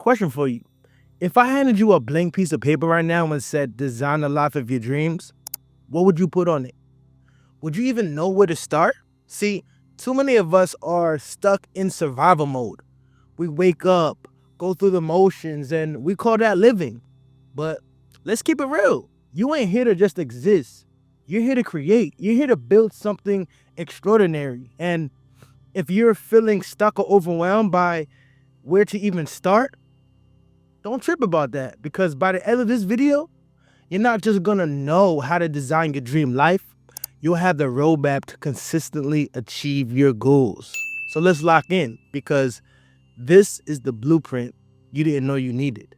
Question for you. If I handed you a blank piece of paper right now and said, design the life of your dreams, what would you put on it? Would you even know where to start? See, too many of us are stuck in survival mode. We wake up, go through the motions, and we call that living. But let's keep it real. You ain't here to just exist. You're here to create. You're here to build something extraordinary. And if you're feeling stuck or overwhelmed by where to even start, don't trip about that, because by the end of this video, you're not just gonna know how to design your dream life, you'll have the roadmap to consistently achieve your goals. So let's lock in, because this is the blueprint you didn't know you needed.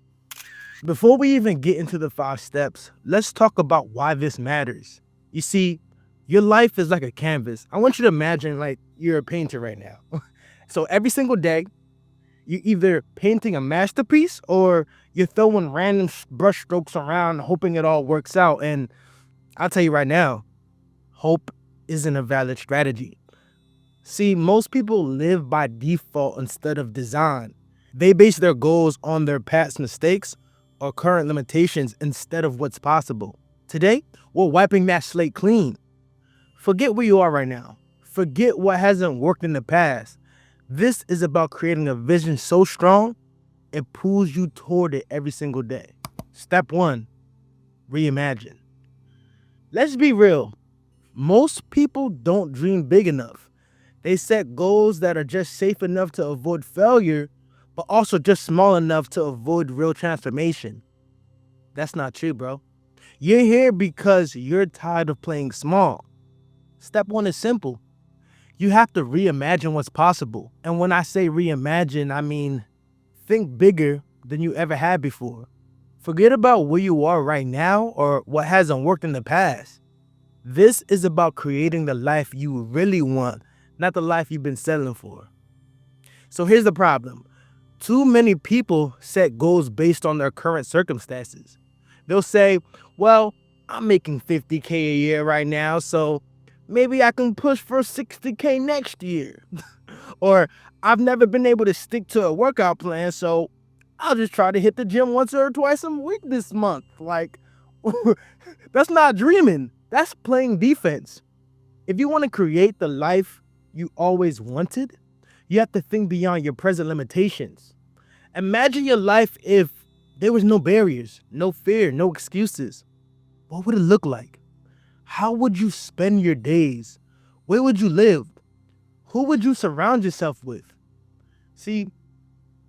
Before we even get into the 5 steps, let's talk about why this matters. You see, your life is like a canvas. I want you to imagine like you're a painter right now. So every single day, you're either painting a masterpiece or you're throwing random brush strokes around, hoping it all works out. And I'll tell you right now, hope isn't a valid strategy. See, most people live by default instead of design. They base their goals on their past mistakes or current limitations instead of what's possible. Today, we're wiping that slate clean. Forget where you are right now. Forget what hasn't worked in the past. This is about creating a vision so strong, it pulls you toward it every single day. Step 1, reimagine. Let's be real. Most people don't dream big enough. They set goals that are just safe enough to avoid failure, but also just small enough to avoid real transformation. That's not true, bro. You're here because you're tired of playing small. Step 1 is simple. You have to reimagine what's possible. And when I say reimagine, I mean think bigger than you ever had before. Forget about where you are right now or what hasn't worked in the past. This is about creating the life you really want, not the life you've been settling for. So here's the problem. Too many people set goals based on their current circumstances. They'll say, well, I'm making $50K a year right now, so maybe I can push for $60K next year. Or I've never been able to stick to a workout plan, so I'll just try to hit the gym once or twice a week this month. Like, that's not dreaming. That's playing defense. If you want to create the life you always wanted, you have to think beyond your present limitations. Imagine your life if there was no barriers, no fear, no excuses. What would it look like? How would you spend your days? Where would you live? Who would you surround yourself with? See,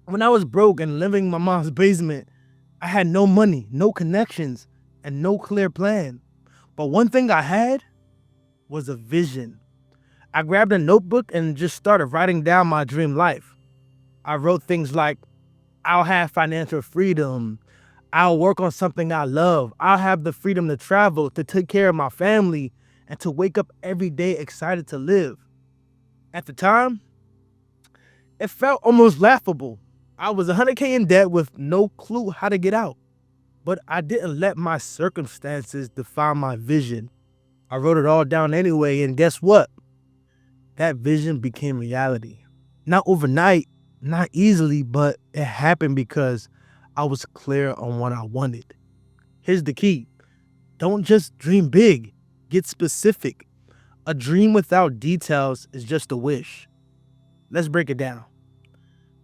when I was broke and living in my mom's basement, I had no money, no connections, and no clear plan. But one thing I had was a vision. I grabbed a notebook and just started writing down my dream life. I wrote things like, I'll have financial freedom. I'll work on something I love. I'll have the freedom to travel, to take care of my family, and to wake up every day excited to live. At the time, it felt almost laughable. I was 100K in debt with no clue how to get out. But I didn't let my circumstances define my vision. I wrote it all down anyway, and guess what? That vision became reality. Not overnight, not easily, but it happened because I was clear on what I wanted. Here's the key. Don't just dream big. Get specific. A dream without details is just a wish. Let's break it down.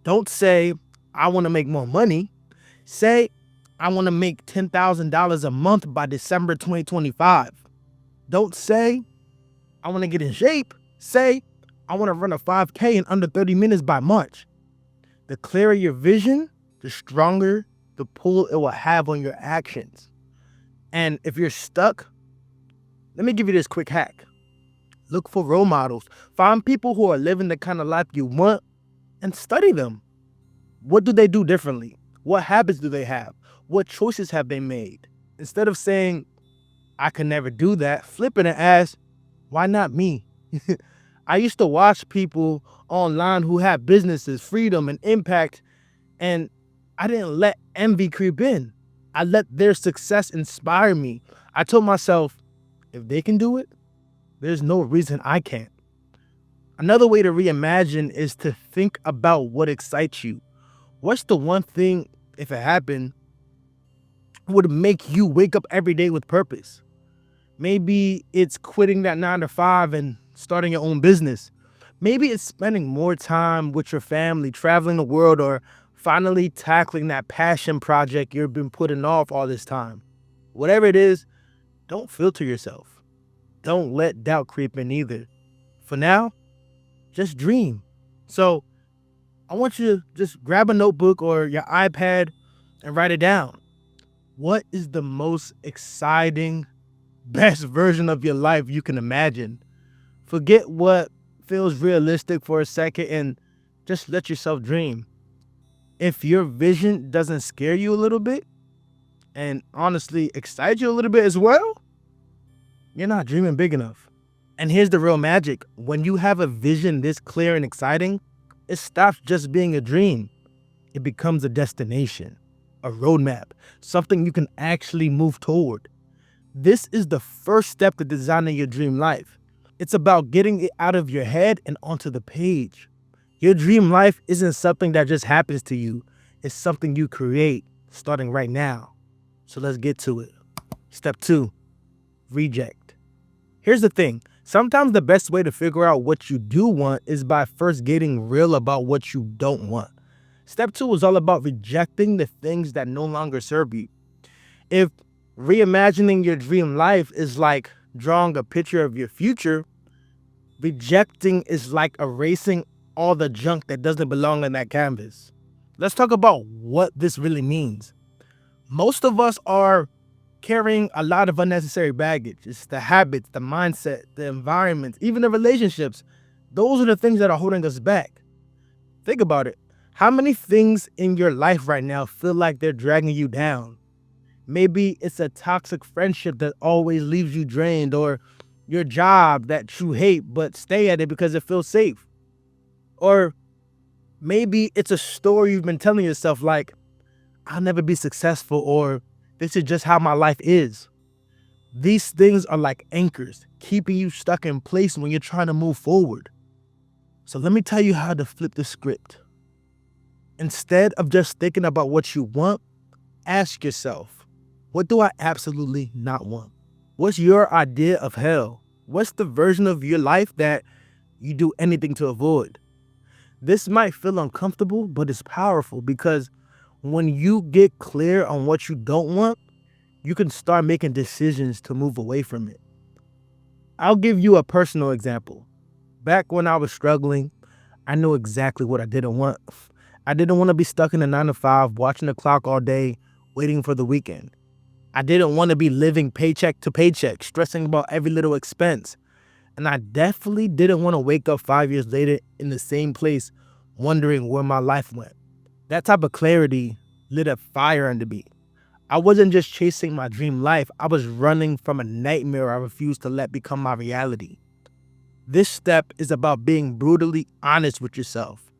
Don't say, I want to make more money. Say, I want to make $10,000 a month by December 2025. Don't say, I want to get in shape. Say, I want to run a 5K in under 30 minutes by March. The clearer your vision, the stronger the pull it will have on your actions. And if you're stuck, let me give you this quick hack. Look for role models. Find people who are living the kind of life you want and study them. What do they do differently? What habits do they have? What choices have they made? Instead of saying, I can never do that, flip it and ask, why not me? I used to watch people online who had businesses, freedom, and impact, and I didn't let envy creep in. I let their success inspire me. I told myself, if they can do it, there's no reason I can't. Another way to reimagine is to think about what excites you. What's the one thing, if it happened, would make you wake up every day with purpose? Maybe it's quitting that 9 to 5 and starting your own business. Maybe it's spending more time with your family, traveling the world, or finally tackling that passion project you've been putting off all this time. Whatever it is, don't filter yourself. Don't let doubt creep in either. For now, just dream. So I want you to just grab a notebook or your iPad and write it down. What is the most exciting, best version of your life you can imagine? Forget what feels realistic for a second and just let yourself dream. If your vision doesn't scare you a little bit and honestly excite you a little bit as well, you're not dreaming big enough. And here's the real magic. When you have a vision this clear and exciting, it stops just being a dream. It becomes a destination, a roadmap, something you can actually move toward. This is the first step to designing your dream life. It's about getting it out of your head and onto the page. Your dream life isn't something that just happens to you. It's something you create starting right now. So let's get to it. Step 2, reject. Here's the thing. Sometimes the best way to figure out what you do want is by first getting real about what you don't want. Step 2 is all about rejecting the things that no longer serve you. If reimagining your dream life is like drawing a picture of your future, rejecting is like erasing all the junk that doesn't belong in that canvas. Let's talk about what this really means. Most of us are carrying a lot of unnecessary baggage. It's the habits, the mindset, the environment, even the relationships. Those are the things that are holding us back. Think about it. How many things in your life right now feel like they're dragging you down? Maybe it's a toxic friendship that always leaves you drained, or your job that you hate but stay at it because it feels safe. Or maybe it's a story you've been telling yourself like, I'll never be successful, or this is just how my life is. These things are like anchors, keeping you stuck in place when you're trying to move forward. So let me tell you how to flip the script. Instead of just thinking about what you want, ask yourself, what do I absolutely not want? What's your idea of hell? What's the version of your life that you do anything to avoid? This might feel uncomfortable, but it's powerful because when you get clear on what you don't want, you can start making decisions to move away from it. I'll give you a personal example. Back when I was struggling, I knew exactly what I didn't want. I didn't want to be stuck in a 9 to 5, watching the clock all day, waiting for the weekend. I didn't want to be living paycheck to paycheck, stressing about every little expense. And I definitely didn't want to wake up 5 years later in the same place, wondering where my life went. That type of clarity lit a fire under me. I wasn't just chasing my dream life, I was running from a nightmare I refused to let become my reality. This step is about being brutally honest with yourself.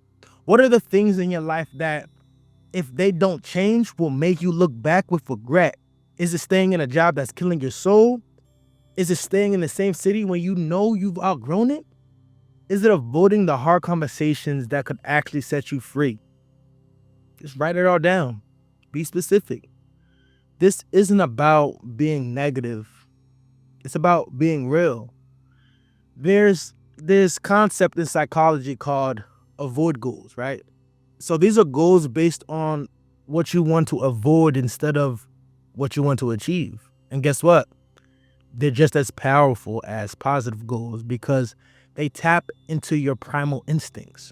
What are the things in your life that, if they don't change, will make you look back with regret? Is it staying in a job that's killing your soul? Is it staying in the same city when you know you've outgrown it? Is it avoiding the hard conversations that could actually set you free? Just write it all down. Be specific. This isn't about being negative. It's about being real. There's this concept in psychology called avoid goals, right? So these are goals based on what you want to avoid instead of what you want to achieve. And guess what? They're just as powerful as positive goals because they tap into your primal instincts.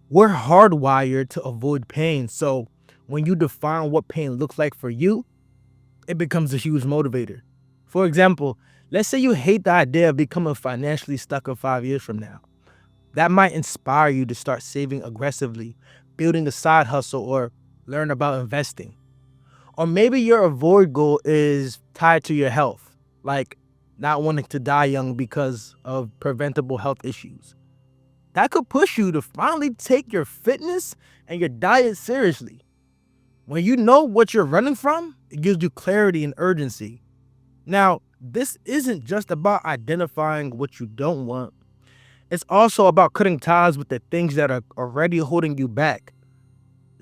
We're hardwired to avoid pain. So when you define what pain looks like for you, it becomes a huge motivator. For example, let's say you hate the idea of becoming financially stuck in 5 years from now. That might inspire you to start saving aggressively, building a side hustle, or learn about investing. Or maybe your avoid goal is tied to your health, like not wanting to die young because of preventable health issues. That could push you to finally take your fitness and your diet seriously. When you know what you're running from, it gives you clarity and urgency. Now, this isn't just about identifying what you don't want. It's also about cutting ties with the things that are already holding you back.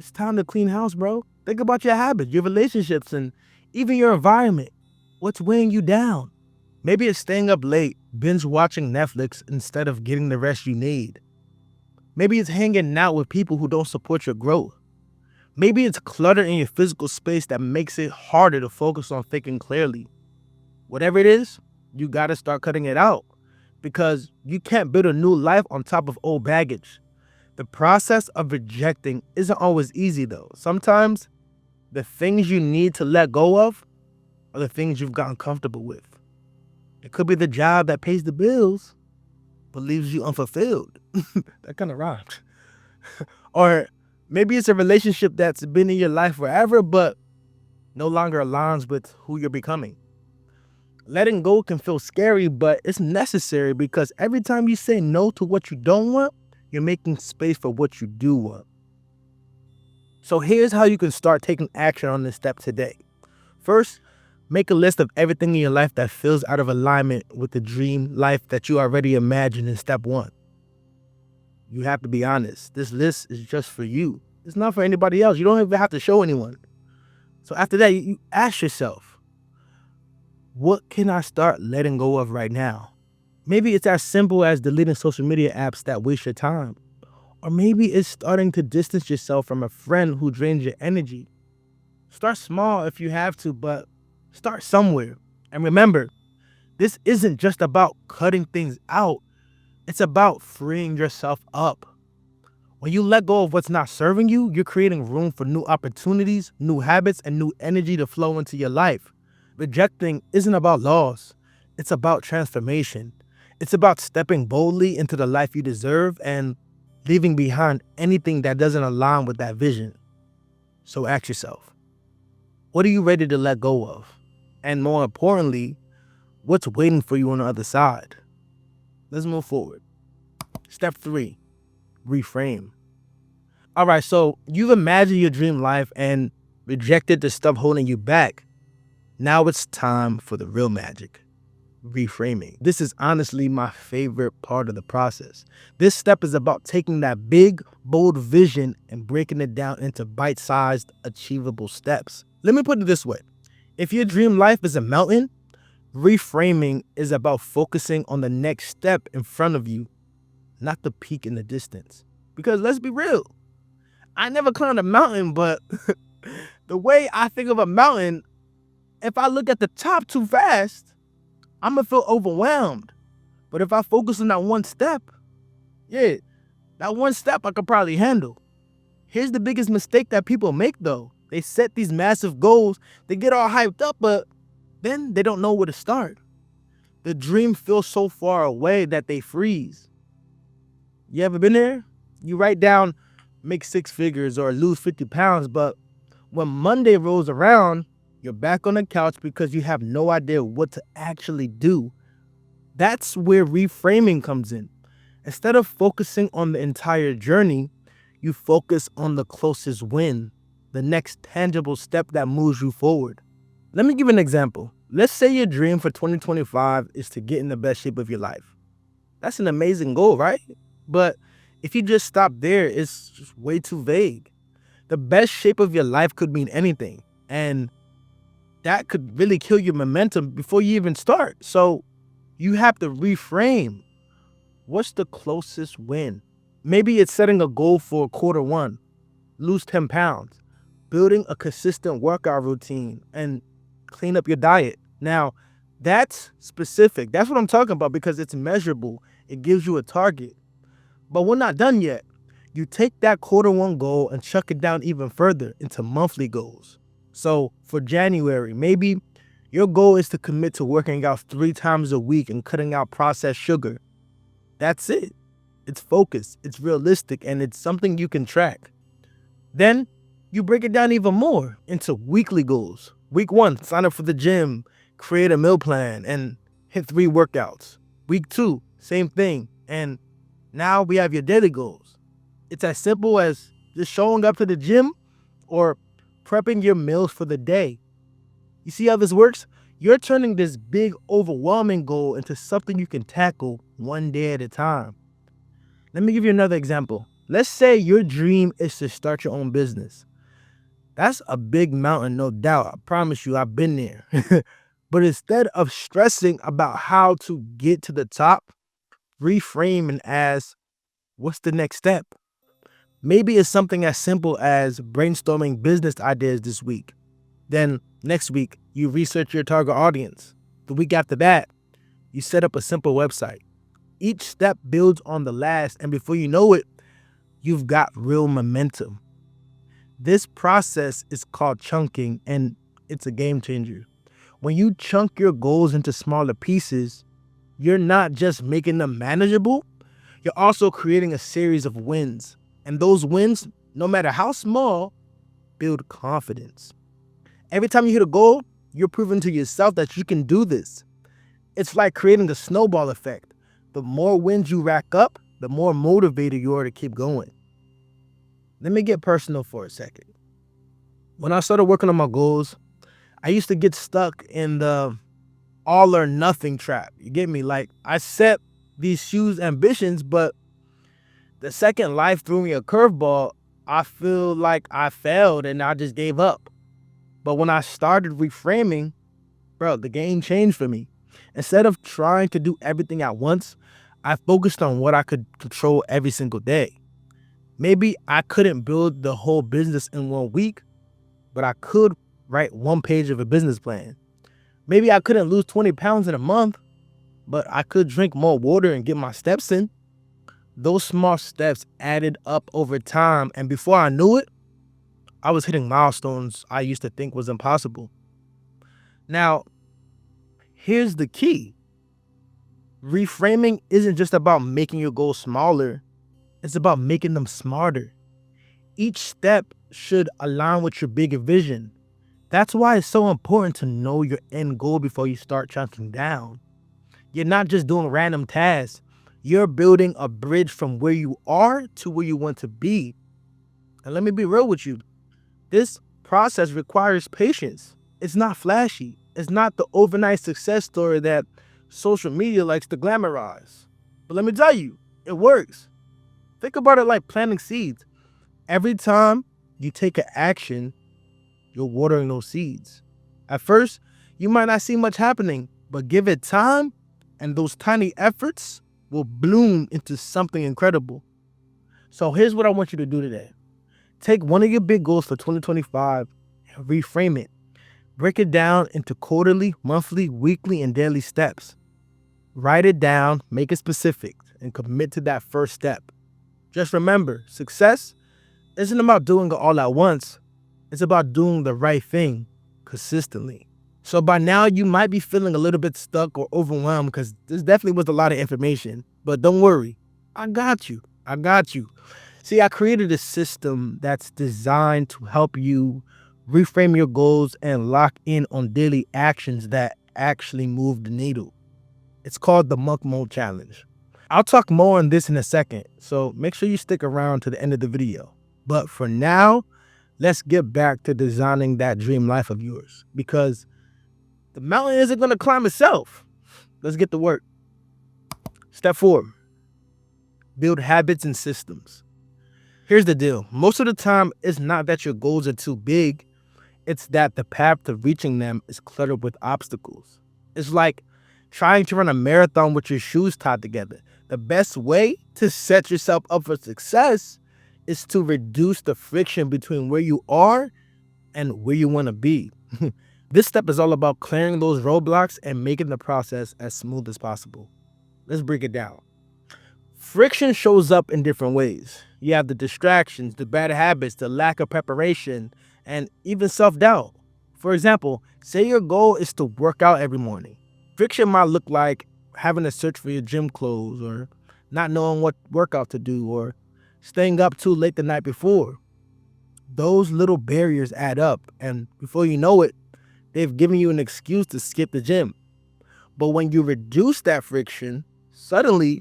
It's time to clean house, bro. Think about your habits, your relationships, and even your environment. What's weighing you down? Maybe it's staying up late, binge watching Netflix instead of getting the rest you need. Maybe it's hanging out with people who don't support your growth. Maybe it's clutter in your physical space that makes it harder to focus on thinking clearly. Whatever it is, you gotta start cutting it out because you can't build a new life on top of old baggage. The process of rejecting isn't always easy though. Sometimes the things you need to let go of are the things you've gotten comfortable with. It could be the job that pays the bills but leaves you unfulfilled. That kind of rhymed. Or maybe it's a relationship that's been in your life forever but no longer aligns with who you're becoming. Letting go can feel scary, but it's necessary because every time you say no to what you don't want, you're making space for what you do want. So here's how you can start taking action on this step today. First, make a list of everything in your life that feels out of alignment with the dream life that you already imagined in step one. You have to be honest. This list is just for you. It's not for anybody else. You don't even have to show anyone. So after that, you ask yourself, what can I start letting go of right now? Maybe it's as simple as deleting social media apps that waste your time. Or maybe it's starting to distance yourself from a friend who drains your energy. Start small if you have to, but start somewhere. And remember, this isn't just about cutting things out. It's about freeing yourself up. When you let go of what's not serving you, you're creating room for new opportunities, new habits, and new energy to flow into your life. Rejecting isn't about loss. It's about transformation. It's about stepping boldly into the life you deserve and leaving behind anything that doesn't align with that vision. So ask yourself, what are you ready to let go of? And more importantly, what's waiting for you on the other side? Let's move forward. Step 3, reframe. All right, so you've imagined your dream life and rejected the stuff holding you back. Now it's time for the real magic, reframing. This is honestly my favorite part of the process. This step is about taking that big, bold vision and breaking it down into bite-sized, achievable steps. Let me put it this way. If your dream life is a mountain, reframing is about focusing on the next step in front of you, not the peak in the distance. Because let's be real, I never climbed a mountain, but the way I think of a mountain, if I look at the top too fast, I'm gonna feel overwhelmed. But if I focus on that one step, that one step I could probably handle. Here's the biggest mistake that people make though. They set these massive goals, they get all hyped up, but then they don't know where to start. The dream feels so far away that they freeze. You ever been there? You write down, make 6 figures or lose 50 pounds, but when Monday rolls around, you're back on the couch because you have no idea what to actually do. That's where reframing comes in. Instead of focusing on the entire journey, you focus on the closest win, the next tangible step that moves you forward. Let me give an example. Let's say your dream for 2025 is to get in the best shape of your life. That's an amazing goal, right? But if you just stop there, it's just way too vague. The best shape of your life could mean anything. And that could really kill your momentum before you even start. So you have to reframe. What's the closest win? Maybe it's setting a goal for quarter one, lose 10 pounds, building a consistent workout routine, and clean up your diet. Now, that's specific. That's what I'm talking about because it's measurable. It gives you a target. But we're not done yet. You take that quarter one goal and chuck it down even further into monthly goals. So for January, maybe your goal is to commit to working out 3 times a week and cutting out processed sugar. That's it. It's focused, it's realistic, and it's something you can track. Then you break it down even more into weekly goals. Week 1, sign up for the gym, create a meal plan, and hit 3 workouts. Week 2, same thing. And now we have your daily goals. It's as simple as just showing up to the gym or prepping your meals for the day. You see how this works? You're turning this big, overwhelming goal into something you can tackle one day at a time. Let me give you another example. Let's say your dream is to start your own business. That's a big mountain, no doubt. I promise you, I've been there. But instead of stressing about how to get to the top, reframe and ask, what's the next step? Maybe it's something as simple as brainstorming business ideas this week. Then next week, you research your target audience. The week after that, you set up a simple website. Each step builds on the last, and before you know it, you've got real momentum. This process is called chunking, and it's a game changer. When you chunk your goals into smaller pieces, you're not just making them manageable, you're also creating a series of wins. And those wins, no matter how small, build confidence. Every time you hit a goal, you're proving to yourself that you can do this. It's like creating the snowball effect. The more wins you rack up, the more motivated you are to keep going. Let me get personal for a second. When I started working on my goals, I used to get stuck in the all or nothing trap. You get me? Like, I set these huge ambitions, but the second life threw me a curveball, I feel like I failed and I just gave up. But when I started reframing, bro, the game changed for me. Instead of trying to do everything at once, I focused on what I could control every single day. Maybe I couldn't build the whole business in 1 week, but I could write 1 page of a business plan. Maybe I couldn't lose 20 pounds in a month, but I could drink more water and get my steps in. Those small steps added up over time, and before I knew it, I was hitting milestones I used to think was impossible. Now, here's the key. Reframing isn't just about making your goals smaller, it's about making them smarter. Each step should align with your bigger vision. That's why it's so important to know your end goal before you start chunking down. You're not just doing random tasks. You're building a bridge from where you are to where you want to be. And let me be real with you. This process requires patience. It's not flashy. It's not the overnight success story that social media likes to glamorize. But let me tell you, it works. Think about it like planting seeds. Every time you take an action, you're watering those seeds. At first, you might not see much happening, but give it time, and those tiny efforts will bloom into something incredible. So here's what I want you to do today. Take one of your big goals for 2025 and reframe it. Break it down into quarterly, monthly, weekly, and daily steps. Write it down, make it specific, and commit to that first step. Just remember, success isn't about doing it all at once. It's about doing the right thing consistently. So by now, you might be feeling a little bit stuck or overwhelmed because this definitely was a lot of information. But don't worry, I got you. I got you. See, I created a system that's designed to help you reframe your goals and lock in on daily actions that actually move the needle. It's called the Monk Mode Challenge. I'll talk more on this in a second, so make sure you stick around to the end of the video. But for now, let's get back to designing that dream life of yours, because the mountain isn't going to climb itself. Let's get to work. Step 4, build habits and systems. Here's the deal. Most of the time, it's not that your goals are too big. It's that the path to reaching them is cluttered with obstacles. It's like trying to run a marathon with your shoes tied together. The best way to set yourself up for success is to reduce the friction between where you are and where you want to be. This step is all about clearing those roadblocks and making the process as smooth as possible. Let's break it down. Friction shows up in different ways. You have the distractions, the bad habits, the lack of preparation, and even self-doubt. For example, say your goal is to work out every morning. Friction might look like having to search for your gym clothes, or not knowing what workout to do, or staying up too late the night before. Those little barriers add up, and before you know it, they've given you an excuse to skip the gym. But when you reduce that friction, suddenly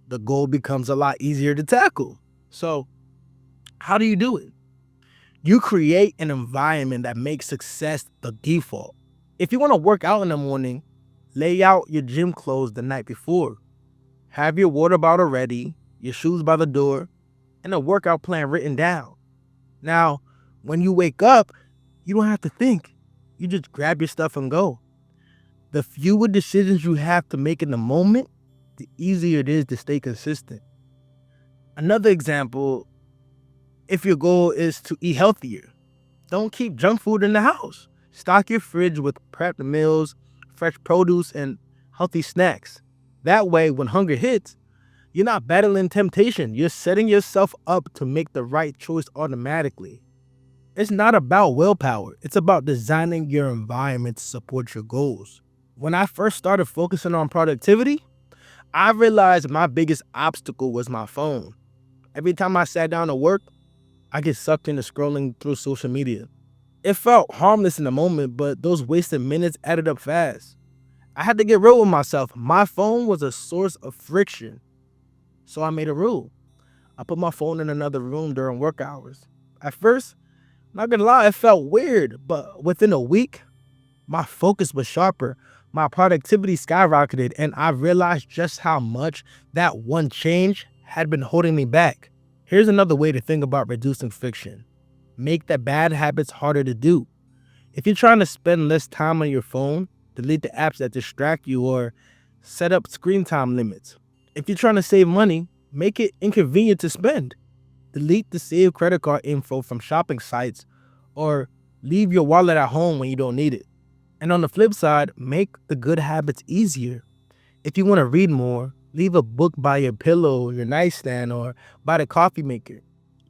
the goal becomes a lot easier to tackle. So, how do you do it? You create an environment that makes success the default. If you want to work out in the morning, lay out your gym clothes the night before. Have your water bottle ready, your shoes by the door, and a workout plan written down. Now, when you wake up, you don't have to think. You just grab your stuff and go. The fewer decisions you have to make in the moment, the easier it is to stay consistent. Another example, if your goal is to eat healthier, don't keep junk food in the house. Stock your fridge with prepped meals, fresh produce, and healthy snacks. That way, when hunger hits, you're not battling temptation. You're setting yourself up to make the right choice automatically. It's not about willpower. It's about designing your environment to support your goals. When I first started focusing on productivity, I realized my biggest obstacle was my phone. Every time I sat down to work, I get sucked into scrolling through social media. It felt harmless in the moment, but those wasted minutes added up fast. I had to get real with myself. My phone was a source of friction. So I made a rule. I put my phone in another room during work hours. At first, not gonna lie, it felt weird, but within a week, my focus was sharper, my productivity skyrocketed, and I realized just how much that one change had been holding me back. Here's another way to think about reducing friction. Make the bad habits harder to do. If you're trying to spend less time on your phone, delete the apps that distract you or set up screen time limits. If you're trying to save money, make it inconvenient to spend. Delete the saved credit card info from shopping sites or leave your wallet at home when you don't need it. And on the flip side, make the good habits easier. If you want to read more, leave a book by your pillow, your nightstand, or by the coffee maker.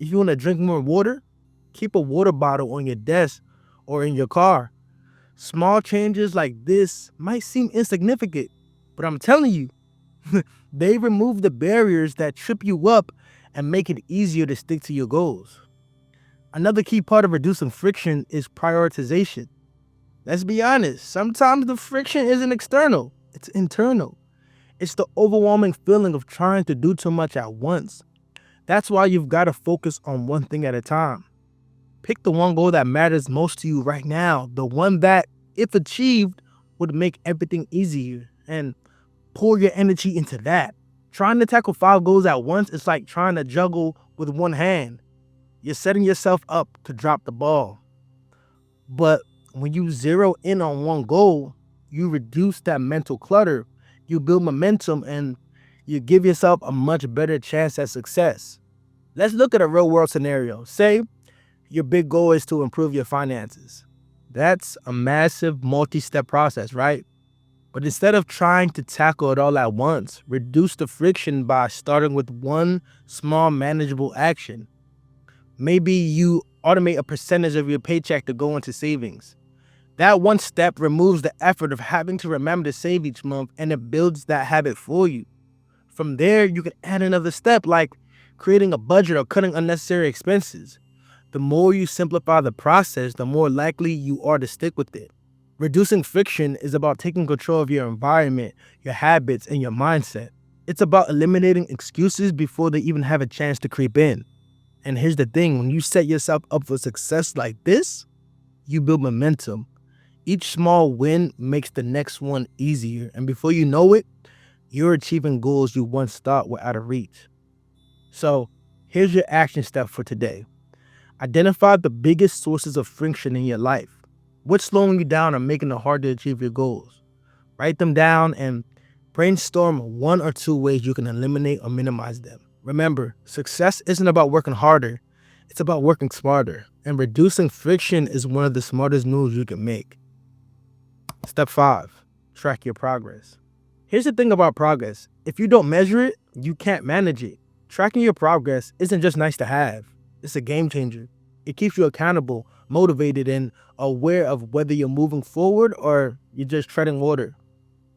If you want to drink more water, keep a water bottle on your desk or in your car. Small changes like this might seem insignificant, but I'm telling you, they remove the barriers that trip you up and make it easier to stick to your goals. Another key part of reducing friction is prioritization. Let's be honest, sometimes the friction isn't external, it's internal. It's the overwhelming feeling of trying to do too much at once. That's why you've got to focus on one thing at a time. Pick the one goal that matters most to you right now, the one that, if achieved, would make everything easier, and pour your energy into that. Trying to tackle 5 goals at once is like trying to juggle with one hand. You're setting yourself up to drop the ball. But when you zero in on one goal, you reduce that mental clutter, you build momentum, and you give yourself a much better chance at success. Let's look at a real world scenario. Say your big goal is to improve your finances. That's a massive multi-step process, right? But instead of trying to tackle it all at once, reduce the friction by starting with one small manageable action. Maybe you automate a percentage of your paycheck to go into savings. That one step removes the effort of having to remember to save each month, and it builds that habit for you. From there, you can add another step like creating a budget or cutting unnecessary expenses. The more you simplify the process, the more likely you are to stick with it. Reducing friction is about taking control of your environment, your habits, and your mindset. It's about eliminating excuses before they even have a chance to creep in. And here's the thing, when you set yourself up for success like this, you build momentum. Each small win makes the next one easier, and before you know it, you're achieving goals you once thought were out of reach. So, here's your action step for today. Identify the biggest sources of friction in your life. What's slowing you down or making it hard to achieve your goals? Write them down and brainstorm 1 or 2 ways you can eliminate or minimize them. Remember, success isn't about working harder, it's about working smarter. And reducing friction is one of the smartest moves you can make. Step 5, track your progress. Here's the thing about progress. If you don't measure it, you can't manage it. Tracking your progress isn't just nice to have, it's a game changer. It keeps you accountable, motivated, and aware of whether you're moving forward or you're just treading water.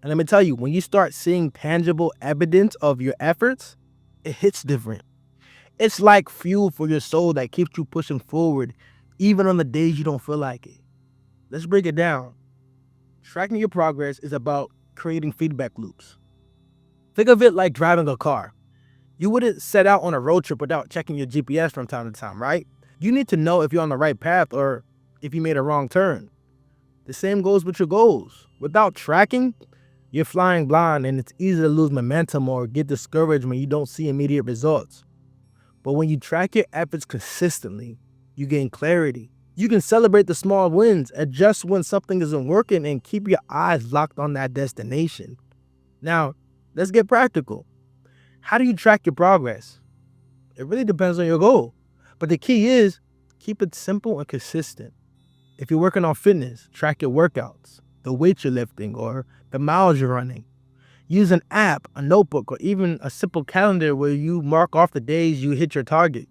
And let me tell you, when you start seeing tangible evidence of your efforts, it hits different. It's like fuel for your soul that keeps you pushing forward, even on the days you don't feel like it. Let's break it down. Tracking your progress is about creating feedback loops. Think of it like driving a car. You wouldn't set out on a road trip without checking your GPS from time to time, right? You need to know if you're on the right path or if you made a wrong turn. The same goes with your goals. Without tracking, you're flying blind, and it's easy to lose momentum or get discouraged when you don't see immediate results. But when you track your efforts consistently, you gain clarity. You can celebrate the small wins, adjust when something isn't working, and keep your eyes locked on that destination. Now, let's get practical. How do you track your progress? It really depends on your goal. But the key is keep it simple and consistent. If you're working on fitness, track your workouts, the weight you're lifting, or the miles you're running. Use an app, a notebook, or even a simple calendar where you mark off the days you hit your target.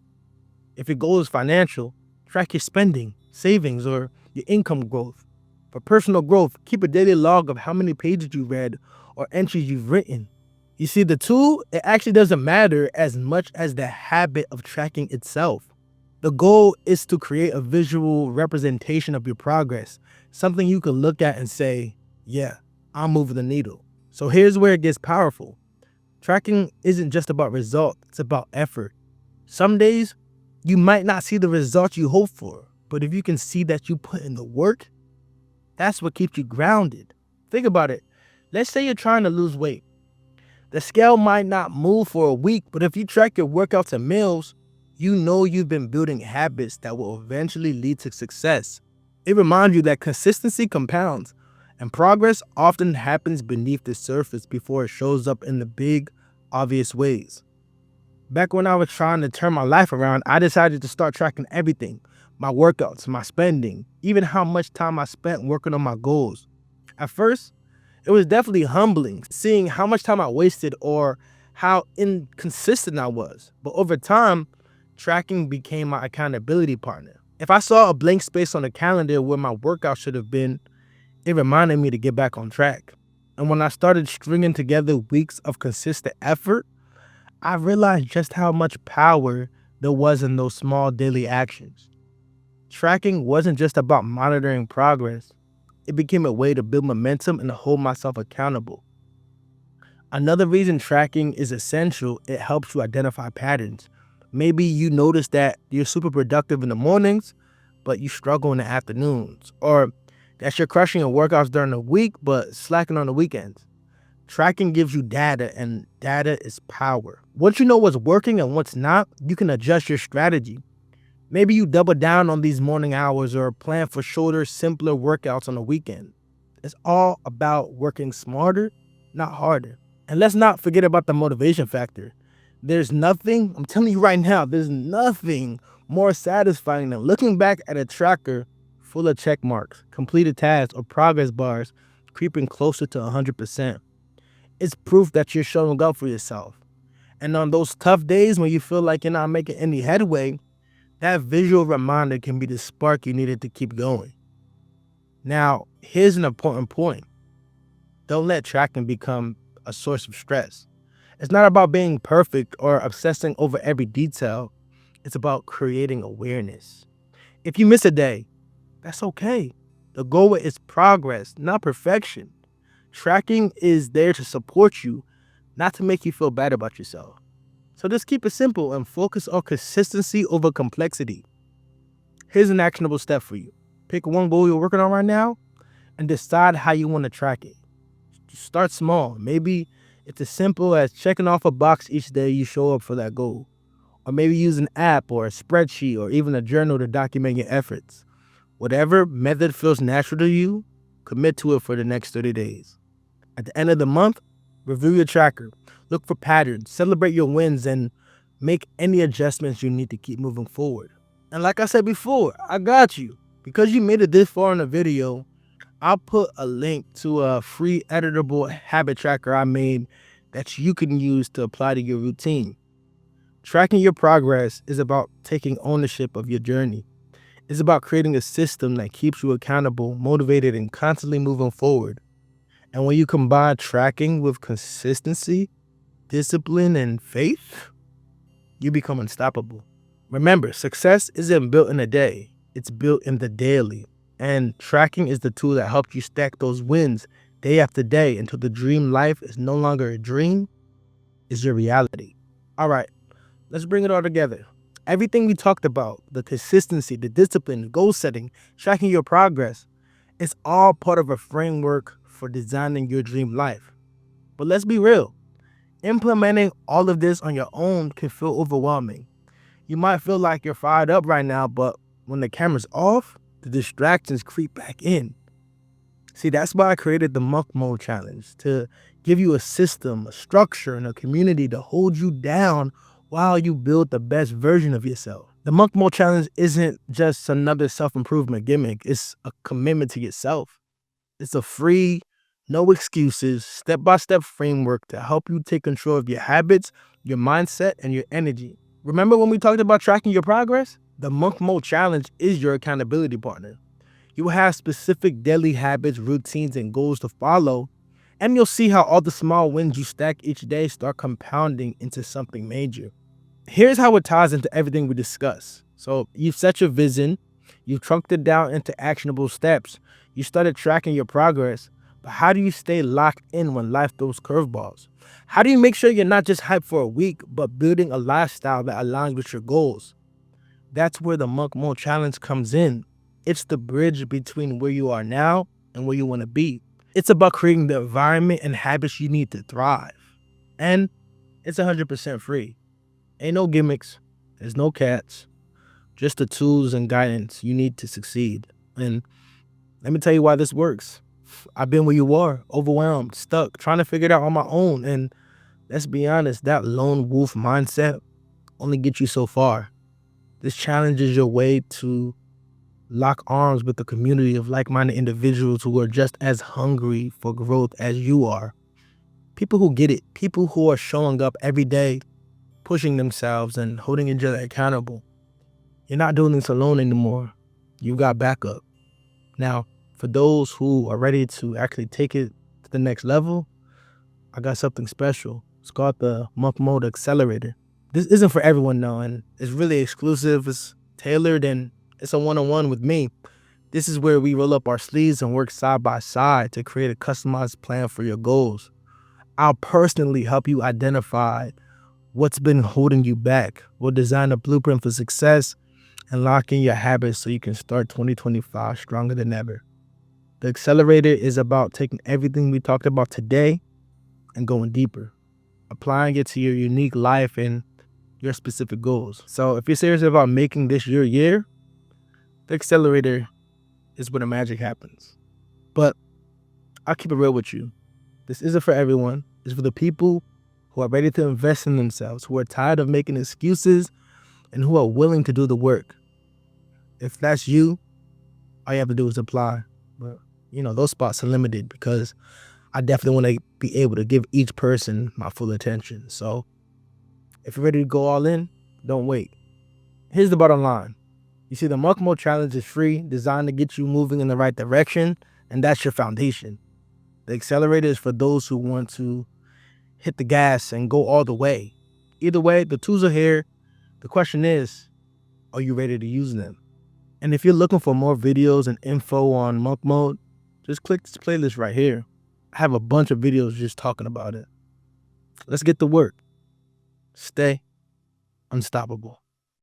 If your goal is financial, track your spending, savings, or your income growth. For personal growth, keep a daily log of how many pages you read or entries you've written. You see, the tool, it actually doesn't matter as much as the habit of tracking itself. The goal is to create a visual representation of your progress, something you can look at and say, yeah, I'm moving the needle. So here's where it gets powerful. Tracking isn't just about results, it's about effort. Some days, you might not see the results you hope for, but if you can see that you put in the work, that's what keeps you grounded. Think about it. Let's say you're trying to lose weight. The scale might not move for a week, but if you track your workouts and meals, you know you've been building habits that will eventually lead to success. It reminds you that consistency compounds, and progress often happens beneath the surface before it shows up in the big, obvious ways. Back when I was trying to turn my life around, I decided to start tracking everything: my workouts, my spending, even how much time I spent working on my goals. At first, it was definitely humbling seeing how much time I wasted or how inconsistent I was. But over time, tracking became my accountability partner. If I saw a blank space on the calendar where my workout should have been, it reminded me to get back on track. And when I started stringing together weeks of consistent effort, I realized just how much power there was in those small daily actions. Tracking wasn't just about monitoring progress, it became a way to build momentum and to hold myself accountable. Another reason tracking is essential, it helps you identify patterns. Maybe you notice that you're super productive in the mornings, but you struggle in the afternoons, or that you're crushing your workouts during the week, but slacking on the weekends. Tracking gives you data, and data is power. Once you know what's working and what's not, you can adjust your strategy. Maybe you double down on these morning hours or plan for shorter, simpler workouts on the weekend. It's all about working smarter, not harder. And let's not forget about the motivation factor. There's nothing, I'm telling you right now, there's nothing more satisfying than looking back at a tracker full of check marks, completed tasks, or progress bars creeping closer to 100%. It's proof that you're showing up for yourself. And on those tough days when you feel like you're not making any headway, that visual reminder can be the spark you needed to keep going. Now, here's an important point. Don't let tracking become a source of stress. It's not about being perfect or obsessing over every detail. It's about creating awareness. If you miss a day, that's okay. The goal is progress, not perfection. Tracking is there to support you, not to make you feel bad about yourself. So just keep it simple and focus on consistency over complexity. Here's an actionable step for you. Pick one goal you're working on right now and decide how you want to track it. Start small. Maybe it's as simple as checking off a box each day you show up for that goal. Or maybe use an app or a spreadsheet or even a journal to document your efforts. Whatever method feels natural to you, commit to it for the next 30 days. At the end of the month, review your tracker, look for patterns, celebrate your wins, and make any adjustments you need to keep moving forward. And like I said before, I got you. Because you made it this far in the video, I'll put a link to a free editable habit tracker I made that you can use to apply to your routine. Tracking your progress is about taking ownership of your journey. It's about creating a system that keeps you accountable, motivated, and constantly moving forward. And when you combine tracking with consistency, discipline, and faith, you become unstoppable. Remember, success isn't built in a day, it's built in the daily. And tracking is the tool that helps you stack those wins day after day until the dream life is no longer a dream, it's your reality. All right, let's bring it all together. Everything we talked about, the consistency, the discipline, goal setting, tracking your progress, it's all part of a framework for designing your dream life. But let's be real, implementing all of this on your own can feel overwhelming. You might feel like you're fired up right now, but when the camera's off, the distractions creep back in. See, that's why I created the Monk Mode Challenge, to give you a system, a structure, and a community to hold you down while you build the best version of yourself. The Monk Mode Challenge isn't just another self-improvement gimmick. It's a commitment to yourself. It's a free, no excuses, step-by-step framework to help you take control of your habits, your mindset, and your energy. Remember when we talked about tracking your progress? The Monk Mode Challenge is your accountability partner. You will have specific daily habits, routines, and goals to follow, and you'll see how all the small wins you stack each day start compounding into something major. Here's how it ties into everything we discuss. So you've set your vision, you've trunked it down into actionable steps, you started tracking your progress, but how do you stay locked in when life throws curveballs? How do you make sure you're not just hyped for a week, but building a lifestyle that aligns with your goals? That's where the Monk Mode Challenge comes in. It's the bridge between where you are now and where you want to be. It's about creating the environment and habits you need to thrive. And it's 100% free. Ain't no gimmicks, there's no cats, just the tools and guidance you need to succeed. And let me tell you why this works. I've been where you are, overwhelmed, stuck, trying to figure it out on my own. And let's be honest, that lone wolf mindset only gets you so far. This challenge is your way to lock arms with a community of like-minded individuals who are just as hungry for growth as you are. People who get it, people who are showing up every day, pushing themselves and holding each other accountable. You're not doing this alone anymore. You've got backup. Now, for those who are ready to actually take it to the next level, I got something special. It's called the Monk Mode Accelerator. This isn't for everyone though, and it's really exclusive, it's tailored, and it's a one-on-one with me. This is where we roll up our sleeves and work side by side to create a customized plan for your goals. I'll personally help you identify what's been holding you back. We'll design a blueprint for success and lock in your habits so you can start 2025 stronger than ever. The accelerator is about taking everything we talked about today and going deeper, applying it to your unique life and your specific goals. So if you're serious about making this your year, the accelerator is where the magic happens. But I'll keep it real with you. This isn't for everyone. It's for the people who are ready to invest in themselves, who are tired of making excuses, and who are willing to do the work. If that's you, all you have to do is apply. But, those spots are limited because I definitely want to be able to give each person my full attention. So if you're ready to go all in, don't wait. Here's the bottom line. You see, the Monk Mode Challenge is free, designed to get you moving in the right direction, and that's your foundation. The accelerator is for those who want to hit the gas and go all the way. Either way, the tools are here. The question is, are you ready to use them? And if you're looking for more videos and info on Monk Mode, just click this playlist right here. I have a bunch of videos just talking about it. Let's get to work. Stay unstoppable.